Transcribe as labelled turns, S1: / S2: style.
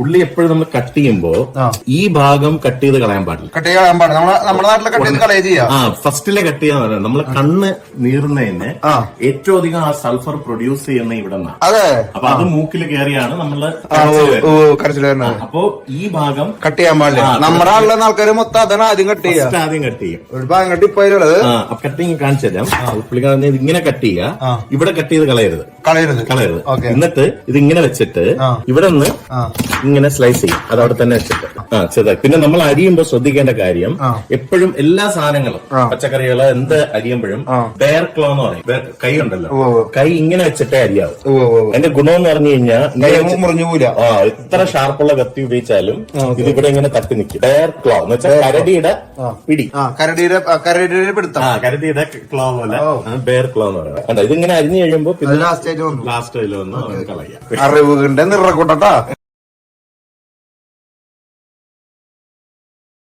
S1: ഉള്ളി എപ്പോഴും നമ്മൾ കട്ട് ചെയ്യുമ്പോ ഈ ഭാഗം കട്ട് ചെയ്ത് കളയാൻ പാടില്ല.
S2: കട്ട് ചെയ്യാൻ പാടില്ല. നമ്മുടെ നാട്ടിലെ കട്ട് ചെയ്ത് കളയുക ചെയ്യാം.
S1: ഫസ്റ്റിലെ കട്ട് ചെയ്യാൻ പറയുന്നത് നമ്മള് കണ്ണ് നീറുന്നതിന് ഏറ്റവും അധികം ആ സൾഫർ പ്രൊഡ്യൂസ് ചെയ്യുന്ന ഇവിടെ നിന്നാണ്.
S2: അതെ.
S1: അപ്പൊ അത് മൂക്കിൽ കയറിയാണ് നമ്മള്
S2: കരച്ചിൽ വരുന്നത്.
S1: അപ്പോ ഈ ഭാഗം
S2: കട്ട് ചെയ്യാൻ പാടില്ല. നമ്മുടെ ആളുടെ ആൾക്കാര് മൊത്തം അതാണ് ആദ്യം കട്ട് ചെയ്യുക.
S1: ആദ്യം കട്ട് ചെയ്യും.
S2: ഒരു ഭാഗം കട്ട് ഇപ്പൊ അതിലുള്ളത്
S1: കട്ടിങ് കാണിച്ചു തരാം. പുള്ളിക്കാരൻ ഇങ്ങനെ കട്ട് ചെയ്യുക, ഇവിടെ കട്ട് ചെയ്ത് കളയരുത്. എന്നിട്ട് ഇത് ഇങ്ങനെ വെച്ചിട്ട് ഇവിടെ നിന്ന് ഇങ്ങനെ സ്ലൈസ് ചെയ്യും. അത് അവിടെ തന്നെ വെച്ചിട്ട് ചെറുതായി. പിന്നെ നമ്മൾ അരിയുമ്പോ ശ്രദ്ധിക്കേണ്ട കാര്യം എപ്പോഴും എല്ലാ സാധനങ്ങളും പച്ചക്കറികള് എന്ത് അരിയുമ്പോഴും ബെയർ ക്ലോ എന്ന് പറയും. കൈ ഉണ്ടല്ലോ, കൈ ഇങ്ങനെ വെച്ചിട്ടേ അരിയാവും. അതിന്റെ ഗുണം എന്ന് പറഞ്ഞു കഴിഞ്ഞാൽ എത്ര ഷാർപ്പുള്ള കത്തി ഉപയോഗിച്ചാലും ഇതിവിടെ ഇങ്ങനെ തട്ടി നിൽക്കും. ബെയർ ക്ലോ എന്ന് വെച്ചാൽ കരടിയുടെ പിടി, കരടിയുടെ ക്ലോ പോലെ ബെയർ ക്ലോ എന്ന് പറയുന്നത്. ഇതിങ്ങനെ അരിഞ്ഞു കഴിയുമ്പോ പിന്നെ ലാസ്റ്റ് വന്ന് കളയാം.
S2: അറിവുകളുടെ നിറക്കൂട്ടാ.